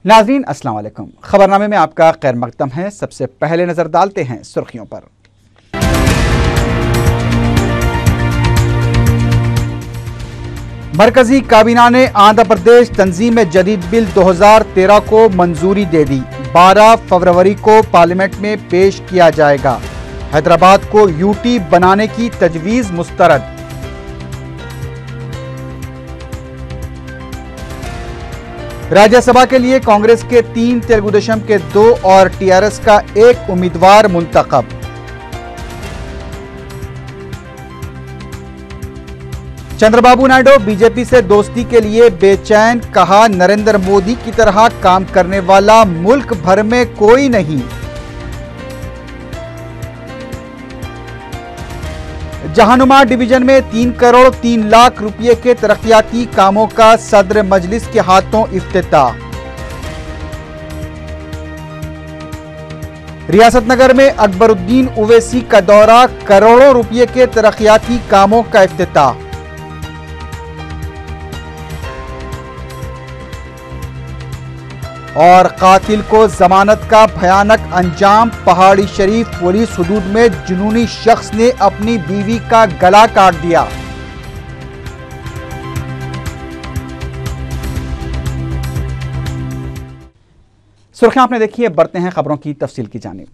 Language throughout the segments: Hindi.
नाज़रीन अस्सलाम वालेकुम। खबरनामे में आपका खैर मकदम है। सबसे पहले नजर डालते हैं सुर्खियों पर। मरकजी काबीना ने आंध्र प्रदेश तंजीम जदीद बिल 2013 को मंजूरी दे दी। 12 फरवरी को पार्लियामेंट में पेश किया जाएगा। हैदराबाद को यूटी बनाने की तजवीज मुस्तरद। राज्यसभा के लिए कांग्रेस के 3, तेलुगुदेशम के 2 और टीआरएस का 1 उम्मीदवार मुंतखब। चंद्रबाबू नायडू बीजेपी से दोस्ती के लिए बेचैन, कहा नरेंद्र मोदी की तरह काम करने वाला मुल्क भर में कोई नहीं। जहानुमा डिवीजन में 3 करोड़ 3 लाख रुपए के तरक्याती कामों का सदर मजलिस के हाथों इफ्तिताह। रियासत नगर में अकबरुद्दीन ओवैसी का दौरा, करोड़ों रुपए के तरक्याती कामों का इफ्तिताह। और कातिल को जमानत का भयानक अंजाम, पहाड़ी शरीफ पुलिस हुदूद में जुनूनी शख्स ने अपनी बीवी का गला काट दिया। सुर्खियां आपने देखी है, बढ़ते हैं खबरों की तफसील की जानिब।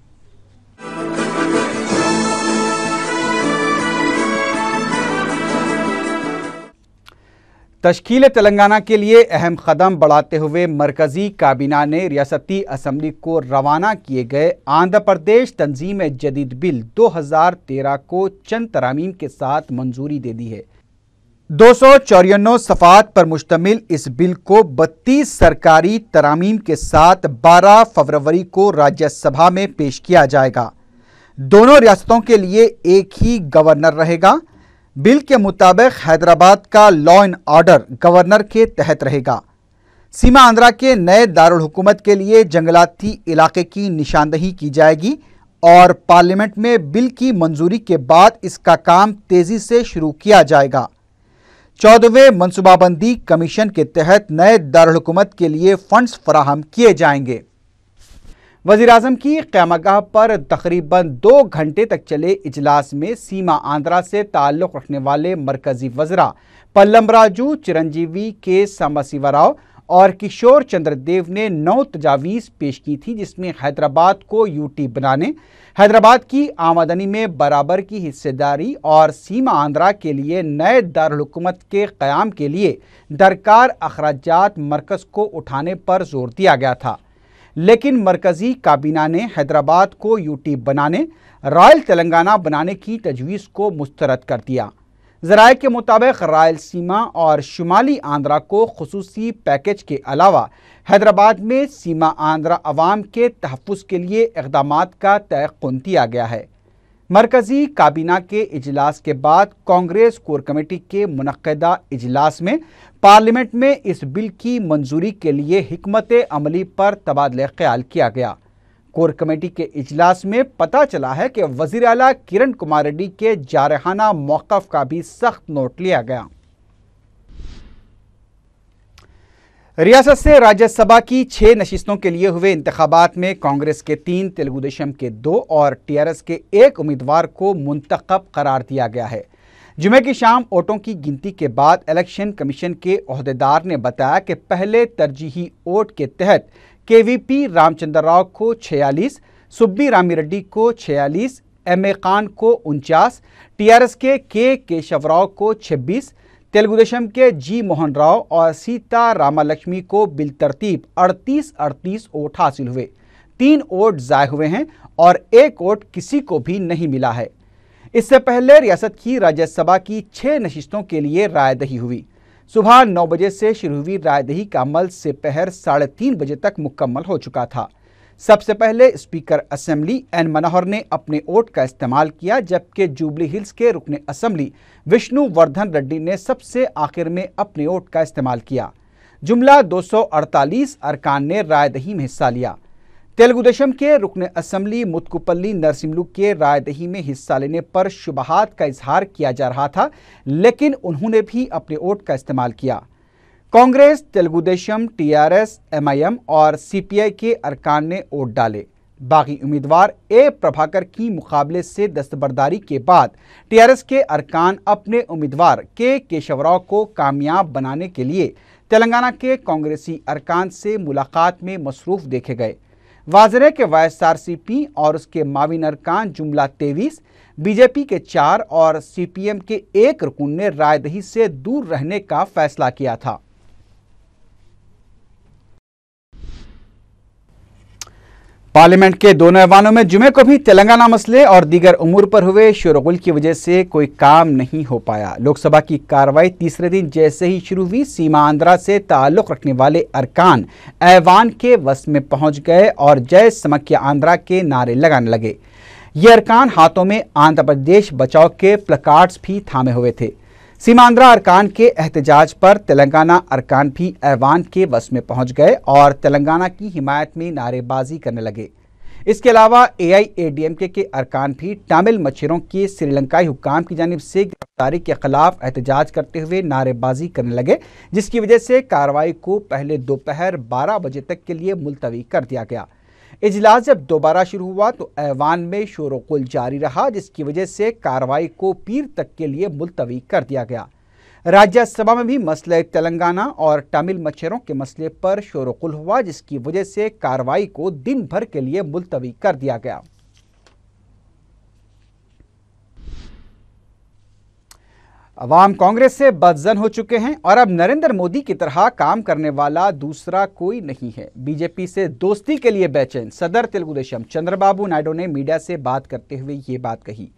तश्कील तेलंगाना के लिए अहम कदम बढ़ाते हुए मरकजी काबीना ने रियासती असम्बली को रवाना किए गए आंध्र प्रदेश तंजीम जदीद बिल 2013 को चंद तरामीम के साथ मंजूरी दे दी है। 294 सफ़ात पर मुश्तमिल इस बिल को 32 सरकारी तरामीम के साथ 12 फरवरी को राज्यसभा में पेश किया जाएगा। दोनों रियासतों के लिए एक ही गवर्नर रहेगा। बिल के मुताबिक हैदराबाद का लॉ एंड ऑर्डर गवर्नर के तहत रहेगा। सीमा आंध्रा के नए दारुल हुकूमत के लिए जंगलाती इलाके की निशानदही की जाएगी और पार्लियामेंट में बिल की मंजूरी के बाद इसका काम तेजी से शुरू किया जाएगा। 14वें मनसूबाबंदी कमीशन के तहत नए दारुल हुकूमत के लिए फंड्स फराहम किए जाएंगे। वज़ीर आज़म की क़यामगाह पर तकरीबन 2 घंटे तक चले इजलास में सीमा आंध्रा से ताल्लुक़ रखने वाले मरकजी वज़रा पल्लमराजू, चिरंजीवी के सामबशिवराव और किशोर चंद्र देव ने 9 तजावीज़ पेश की थी, जिसमें हैदराबाद को यूटी बनाने, हैदराबाद की आमदनी में बराबर की हिस्सेदारी और सीमा आंध्रा के लिए नए दारुल हुकूमत के क़याम के लिए दरकार अखराजात मरकज़ को उठाने पर जोर दिया गया था। लेकिन मरकजी काबीना ने हैदराबाद को यूटी बनाने, रॉयल तेलंगाना बनाने की तजवीज़ को मुस्तरद कर दिया। ज़राए के मुताबिक रायलसीमा और शुमाली आंध्रा को खुसूसी पैकेज के अलावा हैदराबाद में सीमा आंध्रा अवाम के तहफ़्फ़ुज़ के लिए इक़दामात का तयक़्कुन दिया गया है। मरकजी काबीना के इजलास के बाद कांग्रेस कोर कमेटी के मुनक्किदा इजलास में पार्लियामेंट में इस बिल की मंजूरी के लिए हिकमत अमली पर तबादला ख्याल किया गया। कोर कमेटी के इजलास में पता चला है कि वज़ीर आला किरण कुमार रेड्डी के जारहाना मौक़िफ़ का भी सख्त नोट लिया गया। रियासत से राज्यसभा की 6 नशिस्तों के लिए हुए इंतखाबात में कांग्रेस के 3, तेलुगुदेशम के 2 और टीआरएस के 1 उम्मीदवार को मुंतखब करार दिया गया है। जुमे की शाम वोटों की गिनती के बाद इलेक्शन कमीशन के ओहदेदार ने बताया कि पहले तरजीही वोट के तहत केवीपी रामचंद्र राव को 46, सुब्बी रामी रेड्डी को 46, एम ए खान को 49, टीआरएस के केशवराव को 26, तेलुगुदेशम के जी मोहन राव और सीता रामालक्ष्मी को बिलतरतीब 38 वोट हासिल हुए। 3 वोट ज़ाय हुए हैं और 1 वोट किसी को भी नहीं मिला है। इससे पहले रियासत की राज्यसभा की 6 नशिस्तों के लिए रायदही हुई। सुबह 9 बजे से शुरू हुई रायदही का अमल दोपहर 3:30 बजे तक मुकम्मल हो चुका था। सबसे पहले स्पीकर असेंबली एन मनोहर ने अपने वोट का इस्तेमाल किया, जबकि जुबली हिल्स के रुकने असेंबली विष्णु वर्धन रेड्डी ने सबसे आखिर में अपने वोट का इस्तेमाल किया। जुमला 248 अरकान ने रायदही में हिस्सा लिया। तेलुगुदेशम के रुकने असेंबली मुत्कुपल्ली नरसिम्लू के रायदही में हिस्सा लेने पर शुबहात का इजहार किया जा रहा था, लेकिन उन्होंने भी अपने वोट का इस्तेमाल किया। कांग्रेस, तेलुगु देशम, टीआरएस, एमआईएम और सीपीआई के अरकान ने वोट डाले। बागी उम्मीदवार ए प्रभाकर की मुकाबले से दस्तबरदारी के बाद टीआरएस के अरकान अपने उम्मीदवार के केशवराव को कामयाब बनाने के लिए तेलंगाना के कांग्रेसी अरकान से मुलाकात में मसरूफ देखे गए। वाज़ेह के वाईएसआरसीपी और उसके माविन अरकान जुमला 23, बीजेपी के 4 और सीपीएम के 1 रुकन ने रायदही से दूर रहने का फैसला किया था। पार्लियामेंट के दोनों ऐवानों में जुमे को भी तेलंगाना मसले और दीगर उमूर पर हुए शोरगुल की वजह से कोई काम नहीं हो पाया। लोकसभा की कार्रवाई तीसरे दिन जैसे ही शुरू हुई, सीमा आंध्रा से ताल्लुक रखने वाले अरकान ऐवान के वस में पहुंच गए और जय समख्या आंध्रा के नारे लगाने लगे। ये अरकान हाथों में आंध्र प्रदेश बचाओ के प्लकार्ड्स भी थामे हुए थे। सीमांध्रा अरकान के एहतजाज पर तेलंगाना अरकान भी ऐवान के वस में पहुंच गए और तेलंगाना की हिमायत में नारेबाजी करने लगे। इसके अलावा एआईएडीएमके के अरकान भी तमिल मच्छरों के श्रीलंकाई हुक्काम की जानिब से गिरफ्तारी के खिलाफ एहतजाज करते हुए नारेबाजी करने लगे, जिसकी वजह से कार्रवाई को पहले दोपहर 12 बजे तक के लिए मुलतवी कर दिया गया। इजलास जब दोबारा शुरू हुआ तो ऐवान में शोरगुल जारी रहा, जिसकी वजह से कार्रवाई को पीर तक के लिए मुलतवी कर दिया गया। राज्यसभा में भी मसले तेलंगाना और तमिल मच्छरों के मसले पर शोरगुल हुआ, जिसकी वजह से कार्रवाई को दिन भर के लिए मुलतवी कर दिया गया। अवाम कांग्रेस से बदजन हो चुके हैं और अब नरेंद्र मोदी की तरह काम करने वाला दूसरा कोई नहीं है। बीजेपी से दोस्ती के लिए बेचैन सदर तेलुगु देशम चंद्रबाबू नायडू ने मीडिया से बात करते हुए ये बात कही।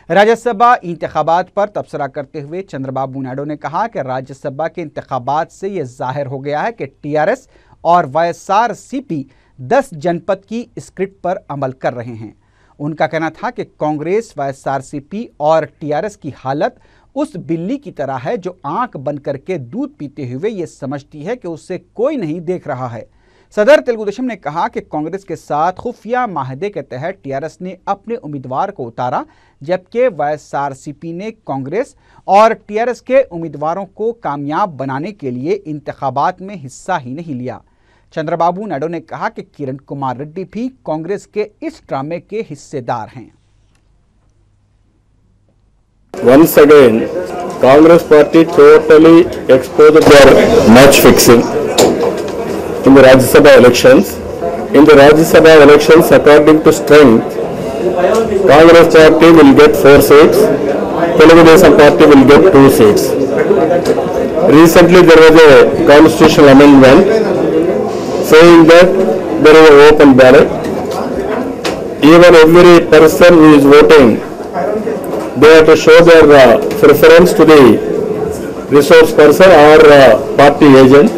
राज्यसभा इंतखाबात पर तबसरा करते हुए चंद्रबाबू नायडू ने कहा कि राज्यसभा के इंतखाबात से यह जाहिर हो गया है कि टीआरएस और वाईएसआरसीपी 10 जनपद की स्क्रिप्ट पर अमल कर रहे हैं। उनका कहना था कि कांग्रेस, वाईएसआरसीपी और टीआरएस की हालत उस बिल्ली की तरह है जो आंख बंद करके दूध पीते हुए ये समझती है कि उसे कोई नहीं देख रहा है। सदर तेलुगु देशम ने कहा कि कांग्रेस के साथ खुफिया माहदे के तहत टीआरएस ने अपने उम्मीदवार को उतारा, जबकि वाईएसआरसीपी ने कांग्रेस और टीआरएस के उम्मीदवारों को कामयाब बनाने के लिए इंतखाबात में हिस्सा ही नहीं लिया। चंद्रबाबू नायडू ने कहा कि किरण कुमार रेड्डी भी कांग्रेस के इस ड्रामे के हिस्सेदार हैं। Once again, Congress party totally exposed their match fixing in the Rajya Sabha elections. In the Rajya Sabha elections, according to strength, Congress party will get 4 seats, Telugu Desam party will get 2 seats. Recently, there was a constitutional amendment saying that there is an open ballot. Even every person who is voting, they have to show their preference to the resource person or party agent,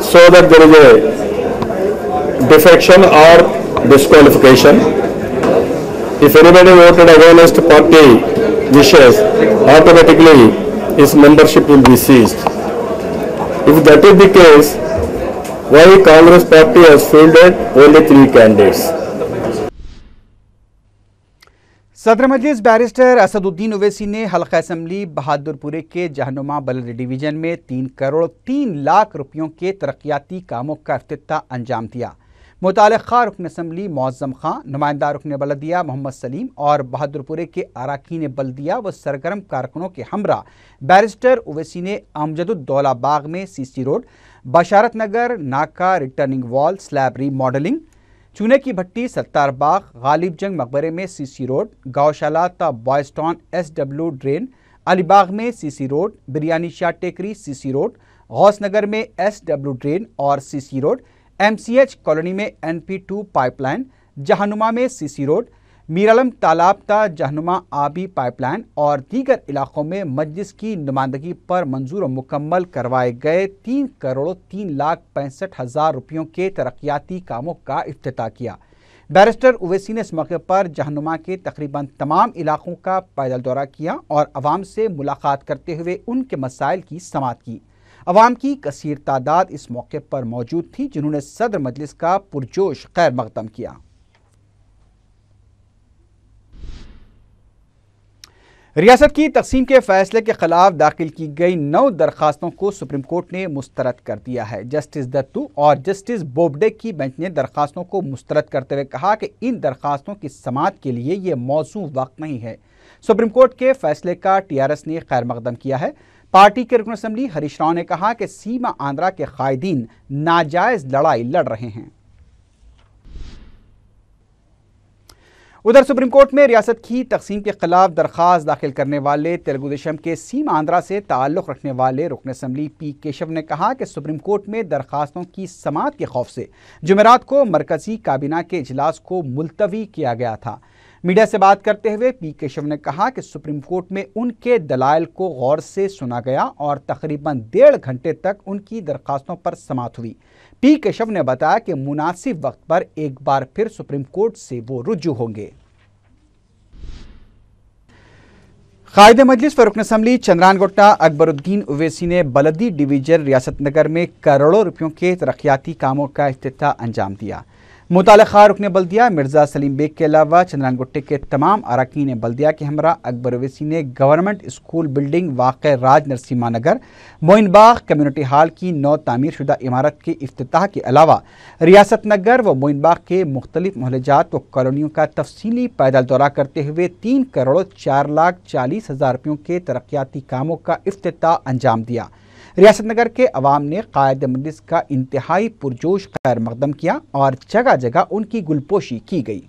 so that there is a defection or disqualification. If anybody voted against party wishes, automatically his membership will be seized. If that is the case, why Congress party has fielded only 3 candidates? सदर मजलिस बैरिस्टर असदुद्दीन ओवैसी ने हल्का असम्बली बहादुरपुरे के जहनुमा बलद डिवीजन में 3 करोड़ 3 लाख रुपयों के तरक्याती कामों का इफ्तिताह अंजाम दिया। मुतालिका रुकन असम्बली मुअज़्ज़म खां, नुमाइंदा रुकन बलदिया मोहम्मद सलीम और बहादुरपुरे के अराकीन बलदिया व सरगर्म कारकुनों के हमरा बैरिस्टर ओवैसी ने अमजदुद्दौला बाग में सीसी रोड, बशारत नगर नाका रिटर्निंग वॉल स्लैब रीमॉडलिंग, चूने की भट्टी सत्तार बाग, गालिब जंग मकबरे में सीसी रोड, गौशाला ता बॉयस्टॉन एसडब्ल्यू ड्रेन, अलीबाग में सीसी रोड, बिरयानी शाह टेकरी सीसी रोड, गौसनगर में एसडब्ल्यू ड्रेन और सीसी रोड, एमसीएच कॉलोनी में NP2 पाइपलाइन, जहनुमा में सीसी रोड, मीरालम तालाब ता जहनुमा आबी पाइपलाइन और दीगर इलाकों में मजलिस की नुमाइंदगी पर मंजूर और मुकम्मल करवाए गए 3 करोड़ 3 लाख 65 हज़ार रुपयों के तरक्याती कामों का इफ्तिताह किया। बैरिस्टर ओवैसी ने इस मौके पर जहनुमा के तकरीबन तमाम इलाकों का पैदल दौरा किया और अवाम से मुलाकात करते हुए उनके मसाइल की समाअत की। अवाम की कसीर तादाद इस मौके पर मौजूद थी, जिन्होंने सदर मजलिस का पुरजोश खैर मकदम किया। रियासत की तकसीम के फैसले के खिलाफ दाखिल की गई 9 दरखास्तों को सुप्रीम कोर्ट ने मुस्तरद कर दिया है। जस्टिस दत्तू और जस्टिस बोबडे की बेंच ने दरखास्तों को मुस्तरद करते हुए कहा कि इन दरखास्तों की समाअत के लिए ये मौजू वक्त नहीं है। सुप्रीम कोर्ट के फैसले का टीआरएस ने खैर मकदम किया है। पार्टी के रुकन असम्बली हरीश राव ने कहा कि सीमा आंध्रा के कायदीन नाजायज लड़ाई लड़ रहे हैं। उधर सुप्रीम कोर्ट में रियासत की तकसीम के खिलाफ दरख्वास्त दाखिल करने वाले तेलुगु देशम के सीमा आंध्रा से ताल्लुक़ रखने वाले रुकन असम्बली पी केशव ने कहा कि सुप्रीम कोर्ट में दरखास्तों की समाअत के खौफ से जुमेरात को मरकजी काबीना के इजलास को मुलतवी किया गया था। मीडिया से बात करते हुए पी केशव ने कहा कि सुप्रीम कोर्ट में उनके दलाइल को गौर से सुना गया और तकरीबन 1.5 घंटे तक उनकी दरखास्तों पर समाअत हुई। पी केशव ने बताया कि मुनासिब वक्त पर एक बार फिर सुप्रीम कोर्ट से वो रुजू होंगे। कायदे मजलिस व रुकन असम्बली चंद्रानगोटा अकबरुद्दीन ओवैसी ने बलदी डिवीजन रियासत नगर में करोड़ों रुपयों के तरक्याती कामों का इफ्तिताह अंजाम दिया। मुतालिका रुकन बल्दिया मिर्जा सलीम बेग के अलावा चंद्रानगोटे के तमाम अरकान बल्दिया के हमरा अकबर ओवैसी ने गवर्नमेंट स्कूल बिल्डिंग वाक़ राज नरसिम्हा नगर मोइनबाग कम्युनिटी हॉल की नौ तामीर शुदा इमारत के इफ्तिताह के अलावा रियासत नगर व मोइनबाग के मुख्तलिफ मोहल्लात व कॉलोनियों का तफसीली पैदल दौरा करते हुए 3,04,40,000 रुपयों के तरक्याती कामों का इफ्तिताह अंजाम दिया। रियासत नगर के अवाम ने कायदे मजलिस का इंतहाई पुरजोश खैर मकदम किया और जगह जगह उनकी गुलपोशी की गई।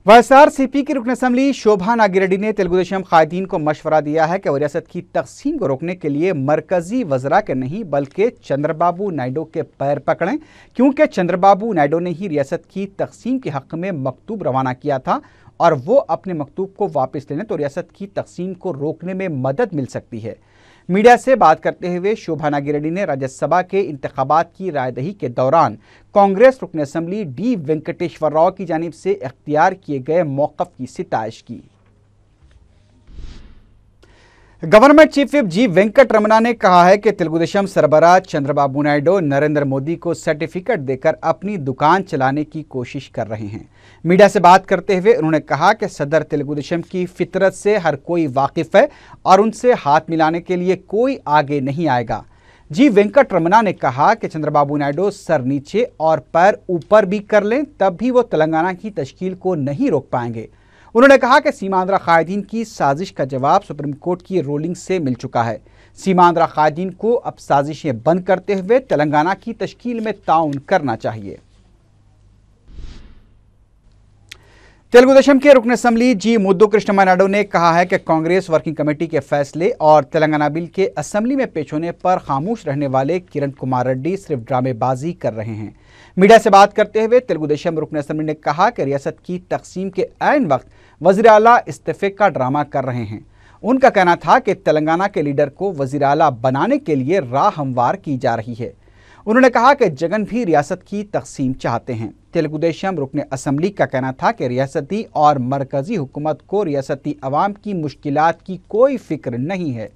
YSRCP की रुकन असम्बली शोभा नागिरेड्डी ने तेलुगु देशम कायदीन को मशवरा दिया है कि वो रियासत की तकसीम को रोकने के लिए मरकजी वज़रा के नहीं बल्कि चंद्रबाबू नायडू के पैर पकड़ें, क्योंकि चंद्रबाबू नायडू ने ही रियासत की तकसीम के हक़ में मकतूब रवाना किया था और वो अपने मकतूब को वापस ले लें तो रियासत की तकसीम को रोकने में मदद मिल सकती है। मीडिया से बात करते हुए शोभा नागिरेड्डी ने राज्यसभा के इंतखाबात की रायदही के दौरान कांग्रेस रुकन असम्बली डी वेंकटेश्वर राव की जानिब से इख्तियार किए गए मौक़िफ़ की सिताइश की। गवर्नमेंट चीफ विप जी वेंकट रमना ने कहा है कि तेलुगु देशम सरबराह चंद्रबाबू नायडू नरेंद्र मोदी को सर्टिफिकेट देकर अपनी दुकान चलाने की कोशिश कर रहे हैं। मीडिया से बात करते हुए उन्होंने कहा कि सदर तेलुगु देशम की फितरत से हर कोई वाकिफ है और उनसे हाथ मिलाने के लिए कोई आगे नहीं आएगा। जी वेंकट रमना ने कहा कि चंद्रबाबू नायडू सर नीचे और पैर ऊपर भी कर लें तब भी वो तेलंगाना की तश्कील को नहीं रोक पाएंगे। उन्होंने कहा कि सीमांध्रा कायदीन की साजिश का जवाब सुप्रीम कोर्ट की रूलिंग से मिल चुका है। सीमांध्रा कायदीन को अब साजिशें बंद करते हुए तेलंगाना की तश्कील में ताउन करना चाहिए। तेलुगु देशम के रुकन असम्बली जी मुद्दू कृष्णमा नायडू ने कहा है कि कांग्रेस वर्किंग कमेटी के फैसले और तेलंगाना बिल के असम्बली में पेश होने पर खामोश रहने वाले किरण कुमार रेड्डी सिर्फ ड्रामेबाजी कर रहे हैं। मीडिया से बात करते हुए तेलुगु देशम रुकन असम्बली ने कहा कि रियासत की तकसीम के ऐन वक्त वज़ीर आला इस्तीफे का ड्रामा कर रहे हैं। उनका कहना था कि तेलंगाना के लीडर को वज़ीर आला बनाने के लिए राह हमवार की जा रही है। उन्होंने कहा कि जगन भी रियासत की तकसीम चाहते हैं। तेलुगु देशम रुकन असम्बली का कहना था कि रियासती और मरकजी हुकूमत को रियासती अवाम की मुश्किलात की कोई फिक्र नहीं है।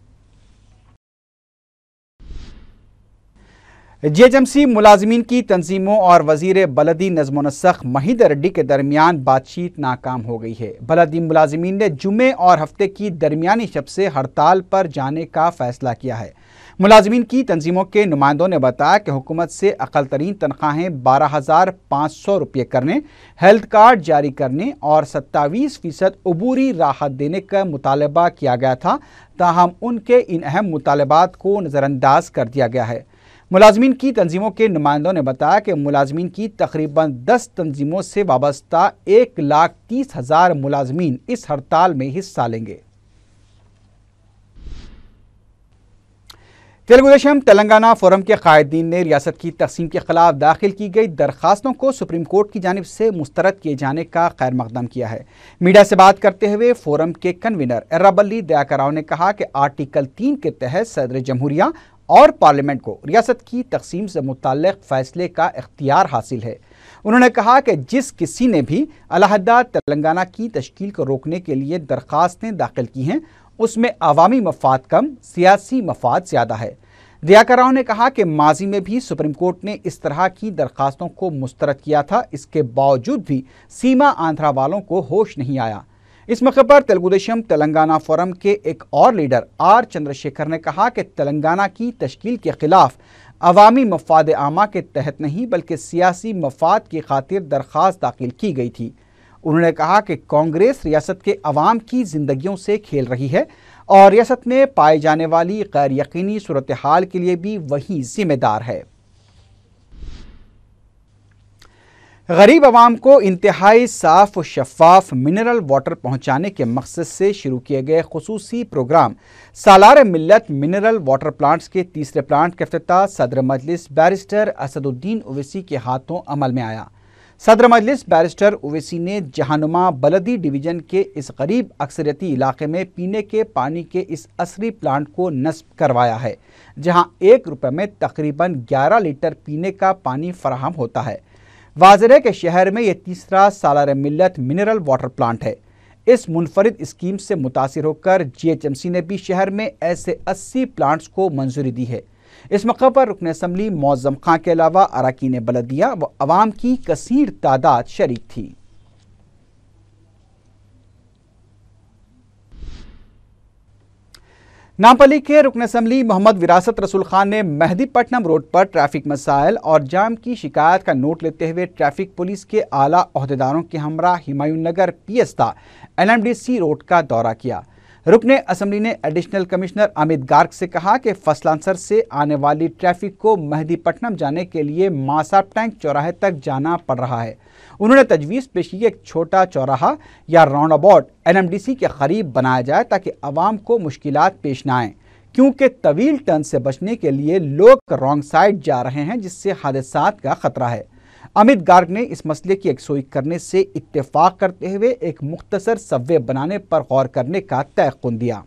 जीएचएमसी मुलाजिमीन की तंजीमों और वजीर बलदी नज़्म नस्ख महिद रेड्डी के दरमियान बातचीत नाकाम हो गई है। बलदी मुलाजिमीन ने जुमे और हफ्ते की दरमियानी शब से हड़ताल पर जाने का फैसला किया है। मुलाजिमीन की तंजीमों के नुमाइंदों ने बताया कि हुकूमत से अक़ल तरीन तनख्वाहें 12,500 रुपये करने, हेल्थ कार्ड जारी करने और 27% अबूरी राहत देने का मुतालबा किया गया था, ताहम उनके इन अहम मुतालबात को नज़रअंदाज कर दिया गया है। मुलाजमीन की तंजीमों के नुमाइंदों ने बताया कि मुलाजमीन की तकरीबन 10 तंजीमों से वाबस्ता 1,30,000 मुलाजमीन इस हड़ताल में हिस्सा लेंगे। तेलुगु देशम तेलंगाना फोरम के कायदीन ने रियासत की तकसीम के खिलाफ दाखिल की गई दरखास्तों को सुप्रीम कोर्ट की जानिब से मुस्तरद किए जाने का खैर मकदम किया है। मीडिया से बात करते हुए फोरम के कन्वीनर एर्राबल्ली दयाकर राव ने कहा कि आर्टिकल 3 के तहत सदर जमहूरिया और पार्लियामेंट को रियासत की तकसीम से मुताल्लिक फैसले का इख्तियार हासिल है। उन्होंने कहा कि जिस किसी ने भी अलहदा तेलंगाना की तश्कील को रोकने के लिए दरखास्तें दाखिल की हैं, उसमें अवामी मफाद कम, सियासी मफाद ज़्यादा है। दयाकर राव ने कहा कि माजी में भी सुप्रीम कोर्ट ने इस तरह की दरखास्तों को मुस्तरद किया था, इसके बावजूद भी सीमा आंध्रा वालों को होश नहीं आया। इस मौके पर तेलुगु देशम तेलंगाना फोरम के एक और लीडर आर चंद्रशेखर ने कहा कि तेलंगाना की तश्कील के खिलाफ अवामी मफाद आमा के तहत नहीं बल्कि सियासी मफाद की खातिर दरख्वास्त दाखिल की गई थी। उन्होंने कहा कि कांग्रेस रियासत के अवाम की जिंदगियों से खेल रही है और रियासत में पाई जाने वाली गैर यकीनी सूरत हाल के लिए भी वही जिम्मेदार है। गरीब अवाम को इंतहाई साफ और शफाफ मिनरल वाटर पहुंचाने के मकसद से शुरू किए गए खुसूसी प्रोग्राम सालार मिल्लत मिनरल वाटर प्लांट्स के तीसरे प्लांट का इफ्तिताह सदर मजलिस बैरिस्टर असदुद्दीन ओवैसी के हाथों अमल में आया। सदर मजलिस बैरिस्टर ओवैसी ने जहानुमा बलदी डिवीजन के इस गरीब अक्सरियती इलाके में पीने के पानी के इस असरी प्लांट को नस्ब करवाया है, जहां 1 रुपये में तकरीबन 11 लीटर पीने का पानी फराहम होता है। वाज़ेह है कि शहर में यह तीसरा सालार मिल्लत मिनरल वाटर प्लांट है। इस मुनफरिद स्कीम से मुतासिर होकर GHMC ने भी शहर में ऐसे 80 प्लांट्स को मंजूरी दी है। इस मौके पर रुकन असम्बली मौज़म खां के अलावा अरकान बलदिया व अवाम की कसीर तादाद शरीक थी। नामपल्ली के रुकन असम्बली मोहम्मद विरासत रसूल खान ने मेहदीपट्टनम रोड पर ट्रैफिक मसाइल और जाम की शिकायत का नोट लेते हुए ट्रैफिक पुलिस के आला ओहदेदारों के हमरा हिमायूं नगर पियस्ता LMDC रोड का दौरा किया। रुकने असम्बली ने एडिशनल कमिश्नर अमित गार्ग से कहा कि फसलांसर से आने वाली ट्रैफिक को मेहदीपट्टनम जाने के लिए मासाब टैंक चौराहे तक जाना पड़ रहा है। उन्होंने तजवीज़ पेश की एक छोटा चौराहा या राउंड अबाउट LMDC के करीब बनाया जाए ताकि आवाम को मुश्किलात पेश न आएँ, क्योंकि तवील टर्न से बचने के लिए लोग रॉन्ग साइड जा रहे हैं, जिससे हादसात का खतरा है। अमित गार्ग ने इस मसले की यकसोई करने से इत्तेफाक करते हुए एक मुख्तसर सबवे बनाने पर गौर करने का तयक़ुन दिया।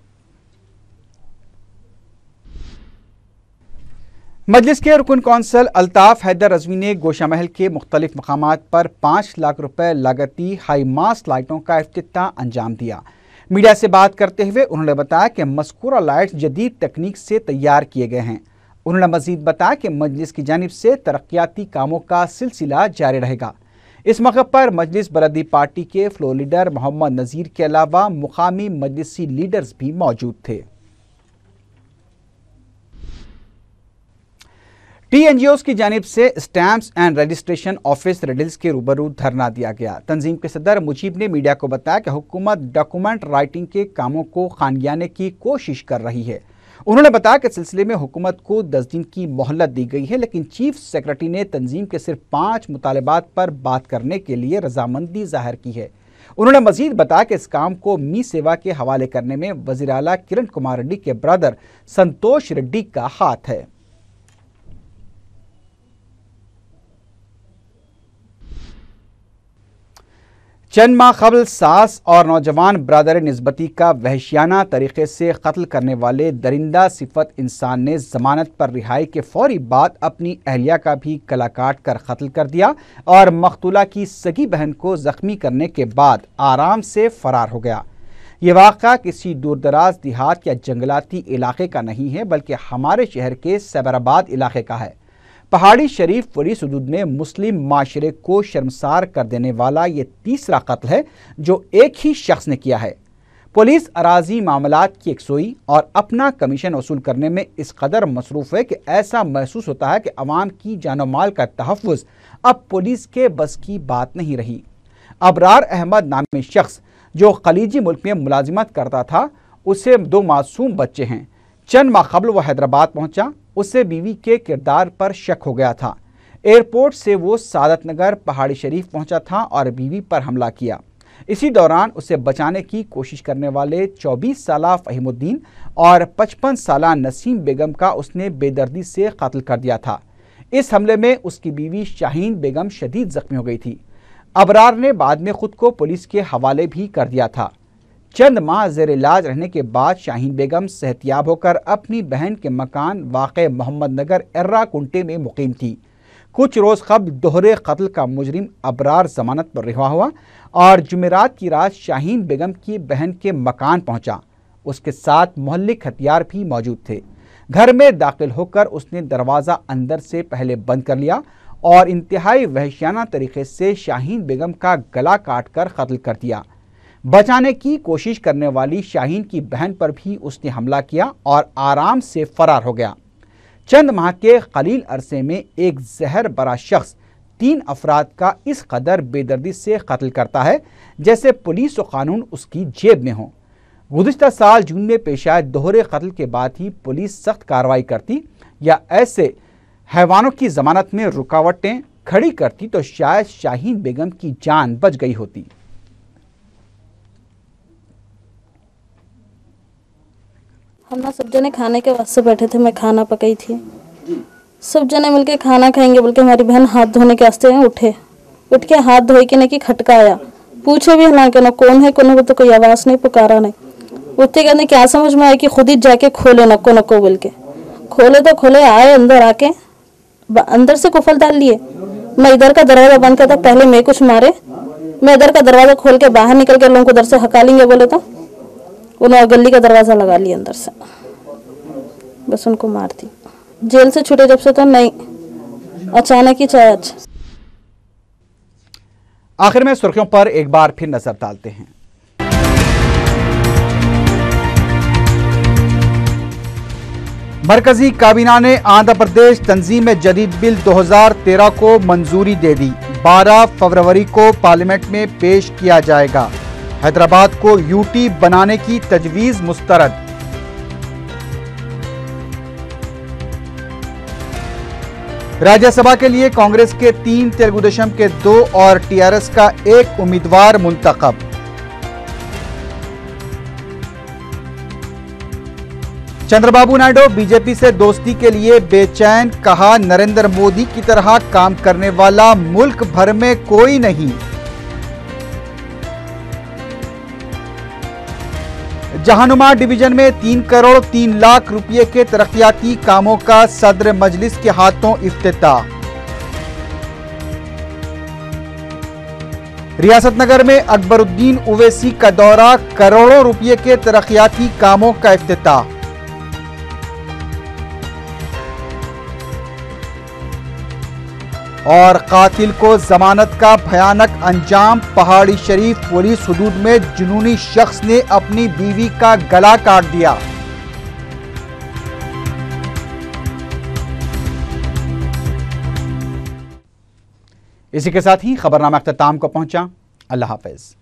मजलिस के रुकन कौंसल अल्ताफ हैदर रजवी ने गोशा महल के मुख्तलिफ मकामात पर 5 लाख रुपए लागती हाई मास्ट लाइटों का इफ्तिताह अंजाम दिया। मीडिया से बात करते हुए उन्होंने बताया कि मज़कूरा लाइट्स जदीद तकनीक से तैयार किए गए हैं। उन्होंने मजीद बताया कि मजलिस की जानिब से तरक्याती कामों का सिलसिला जारी रहेगा। इस मौके पर मजलिस बलदी पार्टी के फ्लोर लीडर मोहम्मद नज़ीर के अलावा मुकामी मजलिसी लीडर्स भी मौजूद थे। TNGOs की जानिब से स्टैम्प्स एंड रजिस्ट्रेशन ऑफिस रेडिल्स के रूबरू धरना दिया गया। तंजीम के सदर मुजीब ने मीडिया को बताया कि हुकूमत डॉक्यूमेंट राइटिंग के कामों को खानगियाने की कोशिश कर रही है। उन्होंने बताया कि सिलसिले में हुकूमत को 10 दिन की मोहलत दी गई है, लेकिन चीफ सेक्रेटरी ने तंजीम के सिर्फ 5 मुतालबात पर बात करने के लिए रजामंदी जाहिर की है। उन्होंने मजीद बताया कि इस काम को मी सेवा के हवाले करने में वज़ीर आला किरण कुमार रेड्डी के ब्रदर संतोष रेड्डी का हाथ है। चंद माह कबल सास और नौजवान बरादर निस्बती का वहशियाना तरीके से कत्ल करने वाले दरिंदा सिफत इंसान ने जमानत पर रिहाई के फौरी बाद अपनी अहलिया का भी गला काट कर कत्ल कर दिया और मकतूला की सगी बहन को जख्मी करने के बाद आराम से फरार हो गया। ये वाक़या किसी दूरदराज देहात या जंगलाती इलाके का नहीं है, बल्कि हमारे शहर के सैबराबाद इलाके का है। पहाड़ी शरीफ वली सुदूद में मुस्लिम माशरे को शर्मसार कर देने वाला ये तीसरा कत्ल है जो एक ही शख्स ने किया है। पुलिस अराजी मामलात की यकसोई और अपना कमीशन वसूल करने में इस कदर मसरूफ़ है कि ऐसा महसूस होता है कि अवाम की जानो माल का तहफ़्फ़ुज़ अब पुलिस के बस की बात नहीं रही। अबरार अहमद नामी शख्स जो खलीजी मुल्क में मुलाजिमत करता था, उसे 2 मासूम बच्चे हैं। चंद माह कबल वह हैदराबाद पहुंचा। उससे बीवी के किरदार पर शक हो गया था। एयरपोर्ट से वो सादत नगर पहाड़ी शरीफ पहुंचा था और बीवी पर हमला किया। इसी दौरान उसे बचाने की कोशिश करने वाले 24 साला फहीमुद्दीन और 55 साला नसीम बेगम का उसने बेदर्दी से कत्ल कर दिया था। इस हमले में उसकी बीवी शाहीन बेगम शदीद जख्मी हो गई थी। अबरार ने बाद में खुद को पुलिस के हवाले भी कर दिया था। चंद माह जेर इलाज रहने के बाद शाहीन बेगम सेहतियाब होकर अपनी बहन के मकान वाक़े मोहम्मद नगर एर्रा कुंटे में मुकीम थी। कुछ रोज़ कबल दोहरे कत्ल का मुजरिम अबरार जमानत पर रिहा हुआ और जुमेरात की रात शाहीन बेगम की बहन के मकान पहुंचा। उसके साथ मोहल्लिक हथियार भी मौजूद थे। घर में दाखिल होकर उसने दरवाज़ा अंदर से पहले बंद कर लिया और इंतहाई वहशियाना तरीके से शाहीन बेगम का गला काट कर कत्ल कर दिया। बचाने की कोशिश करने वाली शाहीन की बहन पर भी उसने हमला किया और आराम से फरार हो गया। चंद माह के कलील अरसे में एक जहर बरा शख्स 3 अफराद का इस कदर बेदर्दी से कत्ल करता है जैसे पुलिस और कानून उसकी जेब में हो। गुज़िश्ता साल जून में पेश आए दोहरे कत्ल के बाद ही पुलिस सख्त कार्रवाई करती या ऐसे हैवानों की जमानत में रुकावटें खड़ी करती तो शायद शाहीन बेगम की जान बच गई होती। हम ना सब जने खाने के वास्ते बैठे थे, मैं खाना पकाई थी। सब जने मिलके खाना खाएंगे बोल के हमारी बहन हाथ धोने के वास्ते उठ के हाथ धोए के नहीं कि खटकाया, पूछे भी हालांकि ना कौन है कौन, तो कोई आवाज नहीं, पुकारा नहीं। उठते कहने क्या समझ में आया कि खुद ही जाके खोले नको बोल के खोले तो खोले, आए अंदर आके अंदर से कुफल डाल लिए। मैं इधर का दरवाजा बंद करता, पहले मैं कुछ मारे, मैं इधर का दरवाजा खोल के बाहर निकल के लोगों को उधर से हका लेंगे बोले तो उन्होंने गली का दरवाजा लगा लिया अंदर से, बस उनको मार दी। जेल से छूटे जब से तो नहीं, अचानक ही चाहे। आखिर में सुर्खियों पर एक बार फिर नजर डालते हैं। मरकजी काबीना ने आंध्र प्रदेश तंजीम जदीद बिल 2013 को मंजूरी दे दी। 12 फरवरी को पार्लियामेंट में पेश किया जाएगा। हैदराबाद को यूटी बनाने की तजवीज मुस्तरद। राज्यसभा के लिए कांग्रेस के 3, तेलुगु देशम के 2 और टीआरएस का 1 उम्मीदवार मुंतखब। चंद्रबाबू नायडू बीजेपी से दोस्ती के लिए बेचैन, कहा नरेंद्र मोदी की तरह काम करने वाला मुल्क भर में कोई नहीं। जहानुमा डिवीजन में 3 करोड़ 3 लाख रुपए के तरक्याती कामों का सदर मजलिस के हाथों इफ्तिताह। रियासत नगर में अकबरुद्दीन ओवैसी का दौरा, करोड़ों रुपए के तरक्याती कामों का इफ्तिताह। और कातिल को जमानत का भयानक अंजाम, पहाड़ी शरीफ पुलिस हुदूद में जुनूनी शख्स ने अपनी बीवी का गला काट दिया। इसी के साथ ही खबरनामा अख्ताम को पहुंचा। अल्लाह हाफिज।